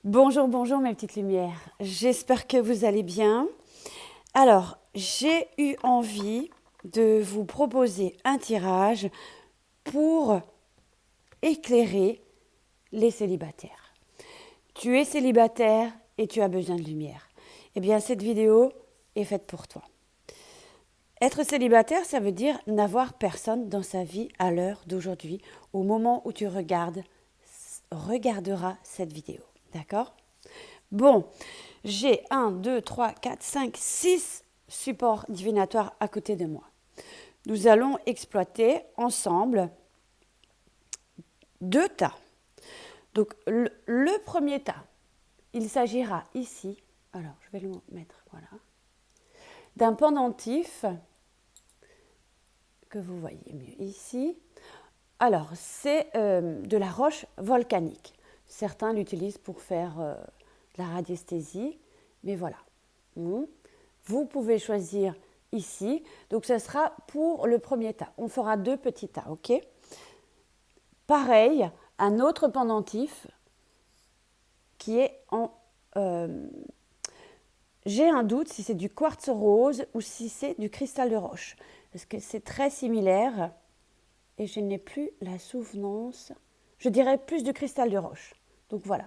Bonjour, bonjour mes petites lumières. J'espère que vous allez bien. Alors, j'ai eu envie de vous proposer un tirage pour éclairer les célibataires. Tu es célibataire et tu as besoin de lumière. Eh bien, cette vidéo est faite pour toi. Être célibataire, ça veut dire n'avoir personne dans sa vie à l'heure d'aujourd'hui, au moment où tu regarderas cette vidéo. D'accord ? Bon, j'ai 1, 2, 3, 4, 5, 6 supports divinatoires à côté de moi. Nous allons exploiter ensemble 2 tas. Donc, le premier tas, il s'agira ici, alors je vais le mettre, voilà, d'un pendentif que vous voyez mieux ici. Alors, c'est de la roche volcanique. Certains l'utilisent pour faire de la radiesthésie, mais voilà. Vous pouvez choisir ici. Donc, ce sera pour le premier tas. On fera 2 petits tas, ok? Pareil, un autre pendentif qui est en... j'ai un doute si c'est du quartz rose ou si c'est du cristal de roche. Parce que c'est très similaire et je n'ai plus la souvenance. Je dirais plus du cristal de roche. Donc voilà.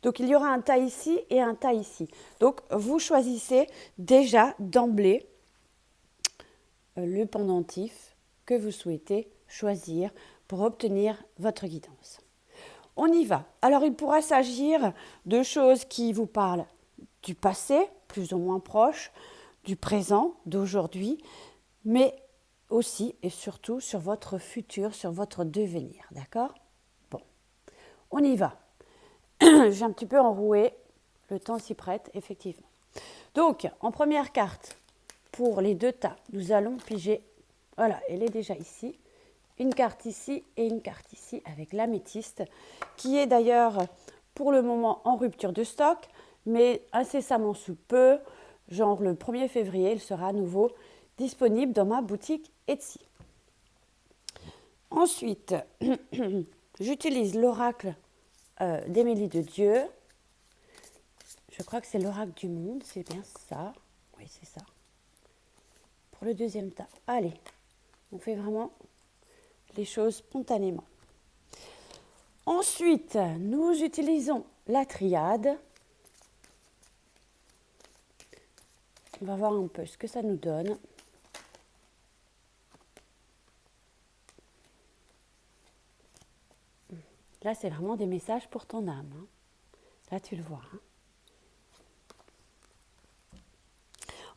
Donc il y aura un tas ici et un tas ici. Donc vous choisissez déjà d'emblée le pendentif que vous souhaitez choisir pour obtenir votre guidance. On y va. Alors il pourra s'agir de choses qui vous parlent du passé, plus ou moins proche, du présent, d'aujourd'hui, mais aussi et surtout sur votre futur, sur votre devenir. D'accord ? Bon, on y va. J'ai un petit peu enroué, le temps s'y prête, effectivement. Donc, en première carte, pour les 2 tas, nous allons piger, voilà, elle est déjà ici, une carte ici et une carte ici avec l'améthyste, qui est d'ailleurs pour le moment en rupture de stock, mais incessamment sous peu, genre le 1er février, il sera à nouveau disponible dans ma boutique Etsy. Ensuite, j'utilise l'oracle d'Émilie de Dieu. Je crois que c'est l'oracle du monde, c'est bien ça. Oui, c'est ça. Pour le deuxième tas. Allez, on fait vraiment les choses spontanément. Ensuite, nous utilisons la triade. On va voir un peu ce que ça nous donne. Là, c'est vraiment des messages pour ton âme. Hein. Là, tu le vois. Hein.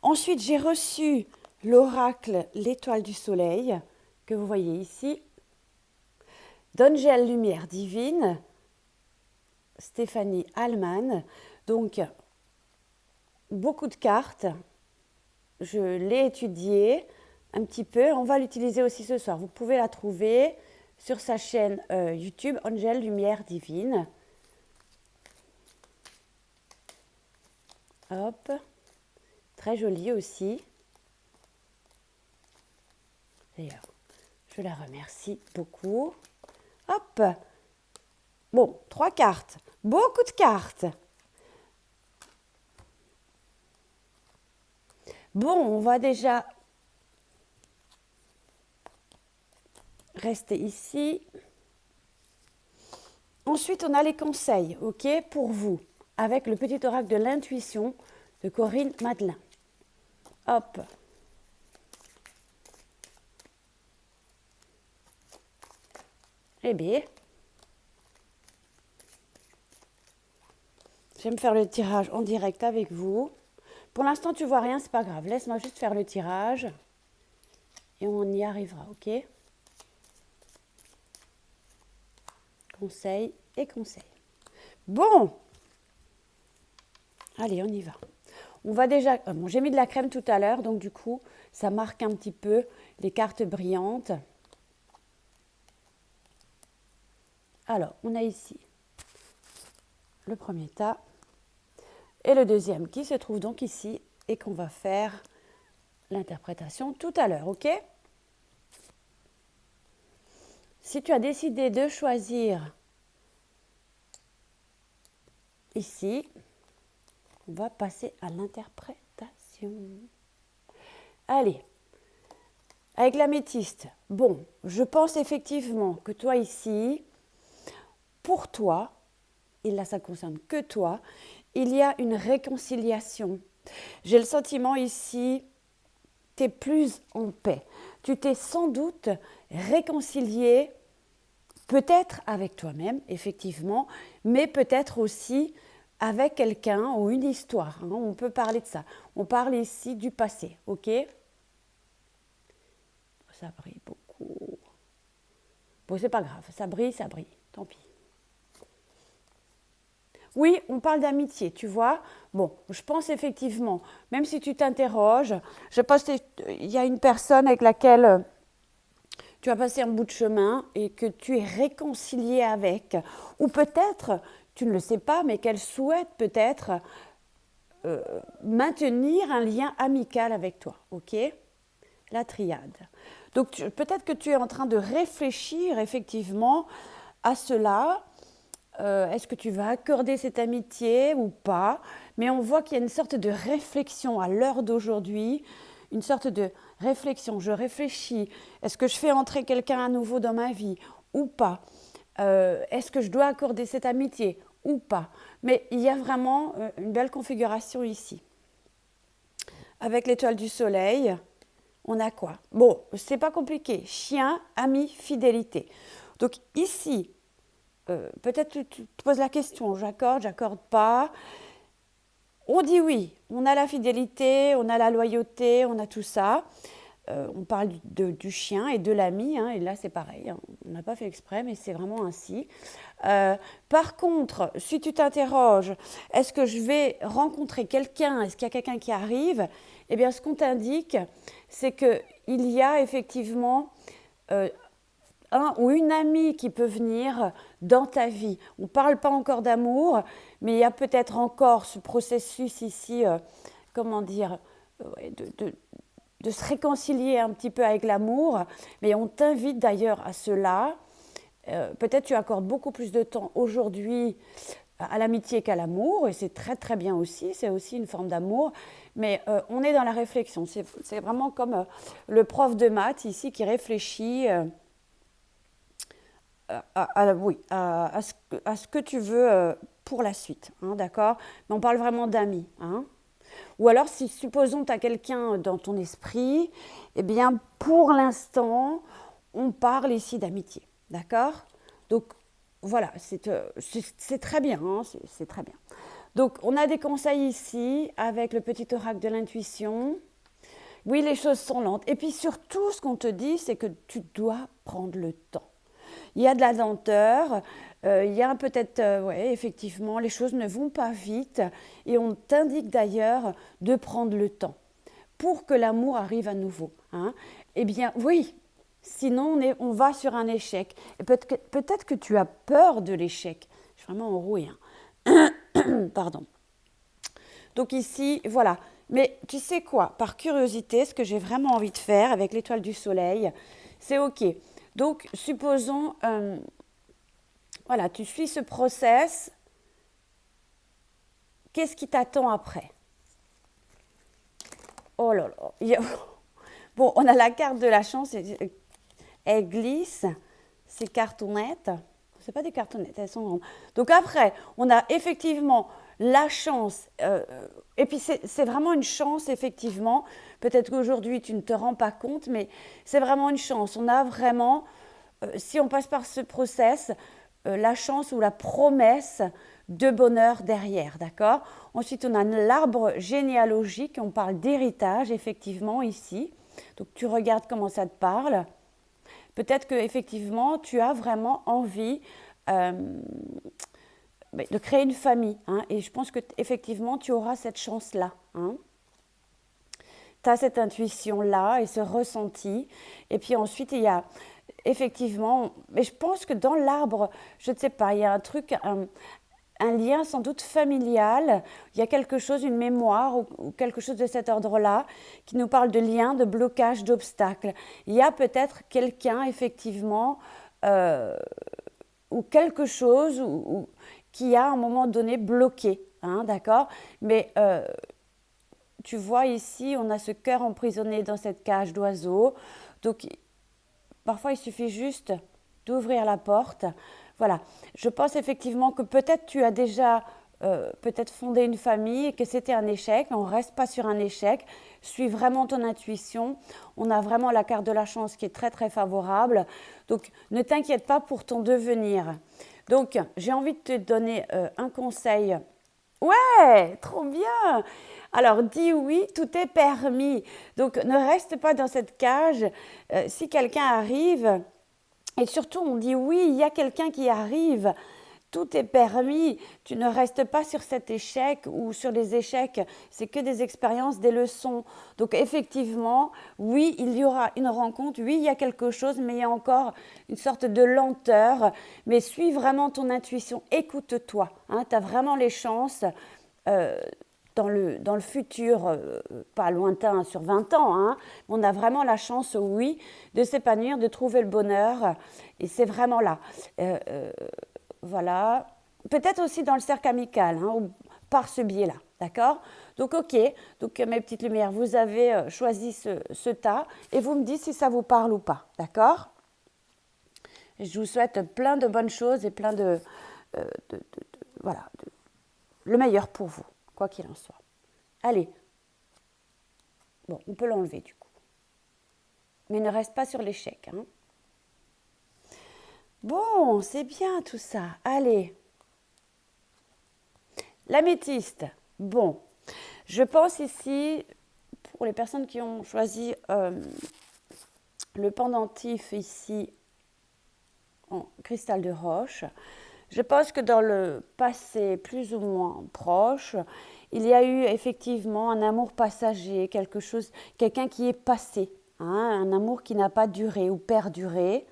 Ensuite, j'ai reçu l'oracle L'étoile du soleil, que vous voyez ici, d'Angèle Lumière Divine, Stéphanie Allman. Donc, beaucoup de cartes. Je l'ai étudiée un petit peu. On va l'utiliser aussi ce soir. Vous pouvez la trouver sur sa chaîne YouTube, Angèle Lumière Divine. Hop. Très jolie aussi. D'ailleurs, je la remercie beaucoup. Hop. Bon, 3 cartes. Beaucoup de cartes. Bon, on va déjà rester ici. Ensuite, on a les conseils, ok, pour vous, avec le petit oracle de l'intuition de Corinne Madelin. Hop. Eh bien, j'aime faire le tirage en direct avec vous. Pour l'instant, tu vois rien, c'est pas grave. Laisse-moi juste faire le tirage et on y arrivera, ok? Conseil et conseil. Bon, allez, on y va. On va déjà... bon, j'ai mis de la crème tout à l'heure, donc du coup, ça marque un petit peu les cartes brillantes. Alors, on a ici le premier tas et le deuxième qui se trouve donc ici et qu'on va faire l'interprétation tout à l'heure, ok? Si tu as décidé de choisir ici, on va passer à l'interprétation. Allez, avec l'améthyste, bon, je pense effectivement que toi ici, pour toi, et là ça ne concerne que toi, il y a une réconciliation. J'ai le sentiment ici, tu es plus en paix. Tu t'es sans doute réconcilié, peut-être avec toi-même, effectivement, mais peut-être aussi avec quelqu'un ou une histoire. Hein, on peut parler de ça. On parle ici du passé, ok? Ça brille beaucoup. Bon, c'est pas grave, ça brille, tant pis. Oui, on parle d'amitié, tu vois. Bon, je pense effectivement, même si tu t'interroges, je pense qu'il y a une personne avec laquelle tu as passé un bout de chemin et que tu es réconcilié avec, ou peut-être, tu ne le sais pas, mais qu'elle souhaite peut-être maintenir un lien amical avec toi, ok? La triade. Donc peut-être que tu es en train de réfléchir effectivement à cela. Est-ce que tu vas accorder cette amitié ou pas? Mais on voit qu'il y a une sorte de réflexion à l'heure d'aujourd'hui, une sorte de réflexion. Je réfléchis. Est-ce que je fais entrer quelqu'un à nouveau dans ma vie ou pas? Est-ce que je dois accorder cette amitié ou pas? Mais il y a vraiment une belle configuration ici. Avec l'étoile du soleil, on a quoi? Bon, c'est pas compliqué. Chien, ami, fidélité. Donc ici, peut-être tu te poses la question, j'accorde pas. On dit oui, on a la fidélité, on a la loyauté, on a tout ça. On parle du chien et de l'ami, hein, et là c'est pareil, hein, on n'a pas fait exprès, mais c'est vraiment ainsi. Par contre, si tu t'interroges, est-ce que je vais rencontrer quelqu'un, est-ce qu'il y a quelqu'un qui arrive? Eh bien, ce qu'on t'indique, c'est qu'il y a effectivement un ou une amie qui peut venir dans ta vie. On ne parle pas encore d'amour, mais il y a peut-être encore ce processus ici, de se réconcilier un petit peu avec l'amour, mais on t'invite d'ailleurs à cela. Peut-être tu accordes beaucoup plus de temps aujourd'hui à l'amitié qu'à l'amour, et c'est très très bien aussi, c'est aussi une forme d'amour, mais on est dans la réflexion. C'est vraiment comme le prof de maths ici qui réfléchit à ce que tu veux pour la suite, hein, d'accord? Mais on parle vraiment d'amis, hein? Ou alors, si supposons tu as quelqu'un dans ton esprit, eh bien, pour l'instant, on parle ici d'amitié, d'accord? Donc, voilà, c'est très bien, hein, c'est très bien. Donc, on a des conseils ici avec le petit oracle de l'intuition. Oui, les choses sont lentes. Et puis surtout, ce qu'on te dit, c'est que tu dois prendre le temps. Il y a de la lenteur, il y a peut-être, effectivement, les choses ne vont pas vite et on t'indique d'ailleurs de prendre le temps pour que l'amour arrive à nouveau. Hein. Eh bien, oui, sinon on va sur un échec. Et peut-être que tu as peur de l'échec. Je suis vraiment enrouée. Hein. Pardon. Donc ici, voilà. Mais tu sais quoi? Par curiosité, ce que j'ai vraiment envie de faire avec l'étoile du soleil, c'est OK. Donc, supposons, voilà, tu suis ce process. Qu'est-ce qui t'attend après? Oh là là. Bon, on a la carte de la chance. Elle glisse. Ces cartonnettes. Ce pas des cartonnettes, elles sont grandes. Donc après, on a effectivement la chance. Et puis, c'est vraiment une chance, effectivement. Peut-être qu'aujourd'hui, tu ne te rends pas compte, mais c'est vraiment une chance. On a vraiment, si on passe par ce process, la chance ou la promesse de bonheur derrière, d'accord? Ensuite, on a l'arbre généalogique, on parle d'héritage, effectivement, ici. Donc, tu regardes comment ça te parle. Peut-être qu'effectivement, tu as vraiment envie de créer une famille. Hein, et je pense qu'effectivement, tu auras cette chance-là. Hein. Tu as cette intuition-là et ce ressenti. Et puis ensuite, il y a effectivement, mais je pense que dans l'arbre, je ne sais pas, il y a un truc, un lien sans doute familial, il y a quelque chose, une mémoire ou quelque chose de cet ordre-là qui nous parle de lien, de blocage, d'obstacle. Il y a peut-être quelqu'un, effectivement, ou quelque chose, qui a à un moment donné bloqué, hein, d'accord? Mais tu vois ici, on a ce cœur emprisonné dans cette cage d'oiseau. Donc, parfois, il suffit juste d'ouvrir la porte. Voilà. Je pense effectivement que peut-être tu as déjà peut-être fondé une famille et que c'était un échec. On ne reste pas sur un échec. Suis vraiment ton intuition. On a vraiment la carte de la chance qui est très, très favorable. Donc, ne t'inquiète pas pour ton devenir. Donc, j'ai envie de te donner un conseil. Ouais, trop bien. Alors, dis oui, tout est permis. Donc, ne reste pas dans cette cage. Si quelqu'un arrive, et surtout, on dit oui, il y a quelqu'un qui arrive. Tout est permis. Tu ne restes pas sur cet échec ou sur les échecs. C'est que des expériences, des leçons. Donc, effectivement, oui, il y aura une rencontre. Oui, il y a quelque chose, mais il y a encore une sorte de lenteur. Mais suis vraiment ton intuition. Écoute-toi. Hein, tu as vraiment les chances. Euh, dans le futur, pas lointain, sur 20 ans, hein, on a vraiment la chance, oui, de s'épanouir, de trouver le bonheur. Et c'est vraiment là. Voilà. Peut-être aussi dans le cercle amical, hein, ou par ce biais-là. D'accord? Donc, ok. Donc, mes petites lumières, vous avez choisi ce tas et vous me dites si ça vous parle ou pas. D'accord? Je vous souhaite plein de bonnes choses et plein voilà, le meilleur pour vous, quoi qu'il en soit. Allez. Bon, on peut l'enlever du coup. Mais ne reste pas sur l'échec. Hein. Bon, c'est bien tout ça. Allez. L'améthyste. Bon, je pense ici, pour les personnes qui ont choisi le pendentif ici en cristal de roche, je pense que dans le passé plus ou moins proche, il y a eu effectivement un amour passager, quelqu'un qui est passé, hein, un amour qui n'a pas duré ou perduré.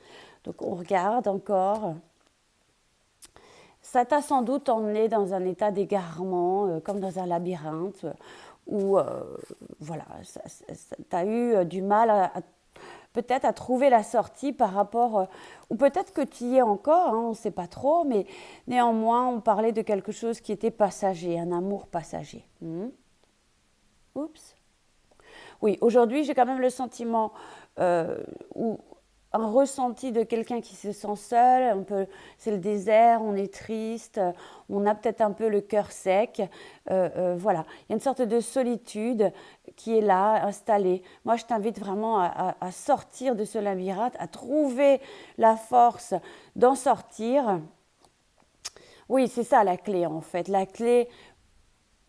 Donc on regarde encore. Ça t'a sans doute emmené dans un état d'égarement, comme dans un labyrinthe, où voilà, tu as eu du mal peut-être à trouver la sortie par rapport, ou peut-être que tu y es encore, hein, on ne sait pas trop, mais néanmoins on parlait de quelque chose qui était passager, un amour passager. Oups. Oui, aujourd'hui j'ai quand même le sentiment où un ressenti de quelqu'un qui se sent seul, c'est le désert, on est triste, on a peut-être un peu le cœur sec, voilà. Il y a une sorte de solitude qui est là, installée. Moi, je t'invite vraiment à sortir de ce labyrinthe, à trouver la force d'en sortir. Oui, c'est ça la clé en fait. La clé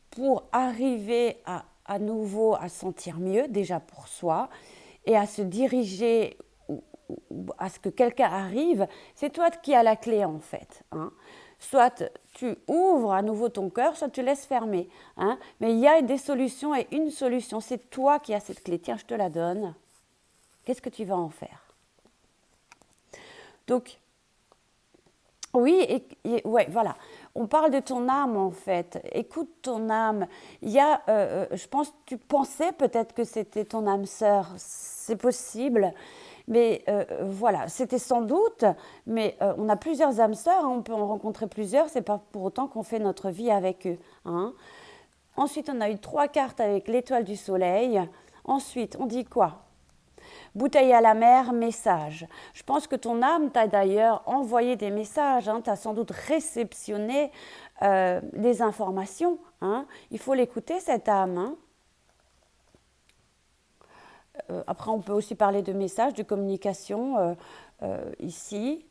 pour arriver à nouveau à se sentir mieux, déjà pour soi, et à se diriger à ce que quelqu'un arrive, c'est toi qui as la clé en fait. Hein. Soit tu ouvres à nouveau ton cœur, soit tu laisses fermer. Hein. Mais il y a des solutions et une solution, c'est toi qui as cette clé. Tiens, je te la donne. Qu'est-ce que tu vas en faire? Donc, oui, ouais, voilà. On parle de ton âme en fait. Écoute ton âme. Il y a, je pense, tu pensais peut-être que c'était ton âme sœur. C'est possible. Mais voilà, c'était sans doute, mais on a plusieurs âmes sœurs, hein, on peut en rencontrer plusieurs, c'est pas pour autant qu'on fait notre vie avec eux. Hein. Ensuite, on a eu 3 cartes avec l'étoile du soleil. Ensuite, on dit quoi? Bouteille à la mer, message. Je pense que ton âme t'a d'ailleurs envoyé des messages, hein, tu as sans doute réceptionné des informations. Hein. Il faut l'écouter, cette âme. Hein. Après, on peut aussi parler de messages, de communication ici.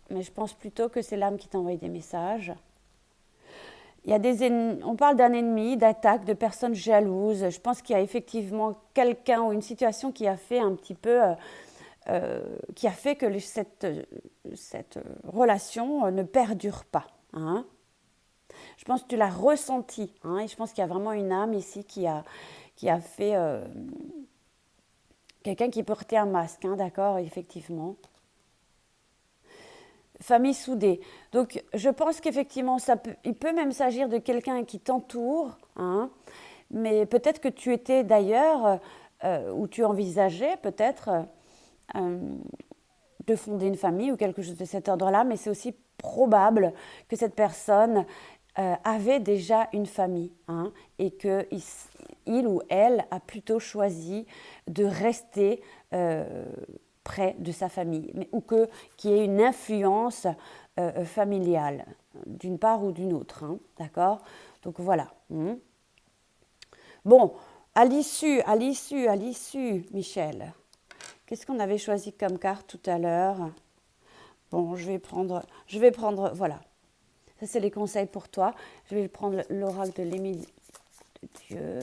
Mais je pense plutôt que c'est l'âme qui t'envoie des messages. Il y a on parle d'un ennemi, d'attaque, de personnes jalouses. Je pense qu'il y a effectivement quelqu'un ou une situation qui a fait un petit peu, qui a fait que cette relation ne perdure pas. Hein. Je pense que tu l'as ressenti. Hein, et je pense qu'il y a vraiment une âme ici qui a fait... quelqu'un qui portait un masque, hein, d'accord, effectivement. Famille soudée. Donc, je pense qu'effectivement, il peut même s'agir de quelqu'un qui t'entoure, hein, mais peut-être que tu étais d'ailleurs, ou tu envisageais peut-être de fonder une famille ou quelque chose de cet ordre-là, mais c'est aussi probable que cette personne avait déjà une famille, hein, et qu'il ou elle a plutôt choisi de rester près de sa famille, ou qu'il y ait une influence familiale, d'une part ou d'une autre, hein, d'accord? Donc voilà. Bon, à l'issue, Michel, qu'est-ce qu'on avait choisi comme carte tout à l'heure? Bon, je vais prendre, voilà. Ça, c'est les conseils pour toi. Je vais prendre l'oracle de l'Émile de Dieu.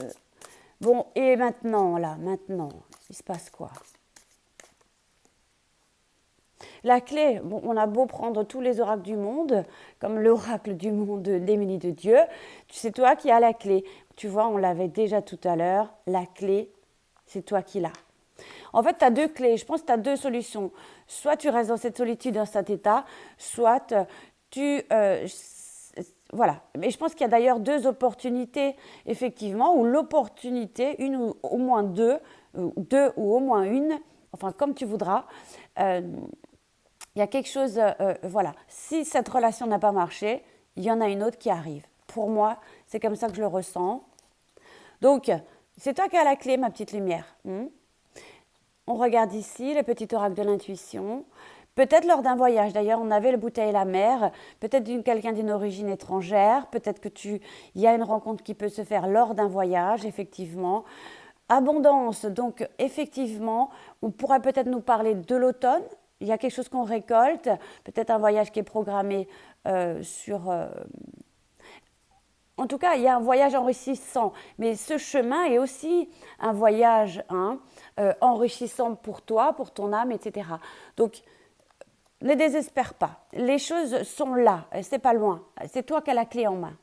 Bon, et maintenant, il se passe quoi? La clé, bon, on a beau prendre tous les oracles du monde, comme l'oracle du monde d'Émilie de Dieu, c'est toi qui as la clé. Tu vois, on l'avait déjà tout à l'heure, la clé, c'est toi qui l'as. En fait, tu as deux clés, je pense que tu as deux solutions. Soit tu restes dans cette solitude, dans cet état, soit tu... voilà. Mais je pense qu'il y a d'ailleurs deux opportunités, effectivement, ou l'opportunité, une ou au moins deux ou au moins une, enfin comme tu voudras, il y a quelque chose, voilà, si cette relation n'a pas marché, il y en a une autre qui arrive. Pour moi, c'est comme ça que je le ressens. Donc, c'est toi qui as la clé, ma petite lumière. On regarde ici le petit oracle de l'intuition. Peut-être lors d'un voyage, d'ailleurs, on avait le bouteille et la mer, peut-être quelqu'un d'une origine étrangère, peut-être il y a une rencontre qui peut se faire lors d'un voyage, effectivement. Abondance, donc effectivement, on pourrait peut-être nous parler de l'automne. Il y a quelque chose qu'on récolte, peut-être un voyage qui est programmé en tout cas, il y a un voyage enrichissant, mais ce chemin est aussi un voyage enrichissant pour toi, pour ton âme, etc. Donc, ne désespère pas. Les choses sont là, c'est pas loin. C'est toi qui as la clé en main.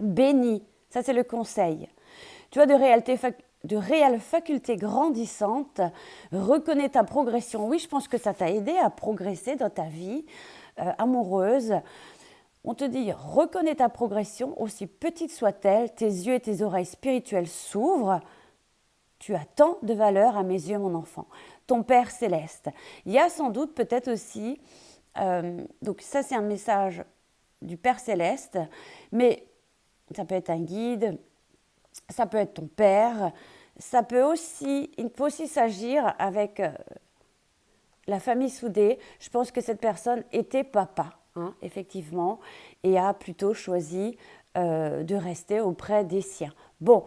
Bénis, ça c'est le conseil. Tu as de réelles facultés grandissantes. Reconnais ta progression. Oui, je pense que ça t'a aidé à progresser dans ta vie amoureuse. On te dit, reconnais ta progression, aussi petite soit-elle, tes yeux et tes oreilles spirituelles s'ouvrent. Tu as tant de valeur à mes yeux, mon enfant. Ton Père céleste. Il y a sans doute peut-être aussi, donc ça c'est un message du Père céleste, mais ça peut être un guide, ça peut être ton père, il peut aussi s'agir avec la famille soudée. Je pense que cette personne était papa, hein, effectivement, et a plutôt choisi de rester auprès des siens. Bon,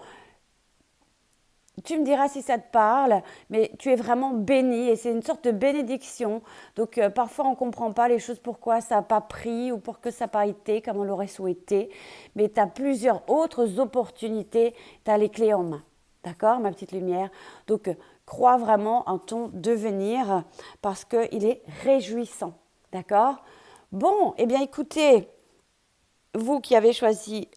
tu me diras si ça te parle, mais tu es vraiment béni et c'est une sorte de bénédiction. Donc parfois on ne comprend pas les choses, pourquoi ça n'a pas pris ou pourquoi ça n'a pas été comme on l'aurait souhaité. Mais tu as plusieurs autres opportunités, tu as les clés en main. D'accord, ma petite lumière? Donc crois vraiment en ton devenir parce qu'il est réjouissant. D'accord? Bon, eh bien écoutez, vous qui avez choisi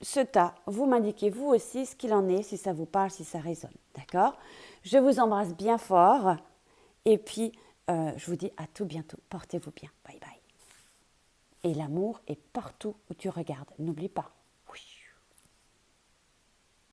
ce tas, vous m'indiquez vous aussi ce qu'il en est, si ça vous parle, si ça résonne. D'accord? Je vous embrasse bien fort et puis je vous dis à tout bientôt. Portez-vous bien. Bye bye. Et l'amour est partout où tu regardes. N'oublie pas.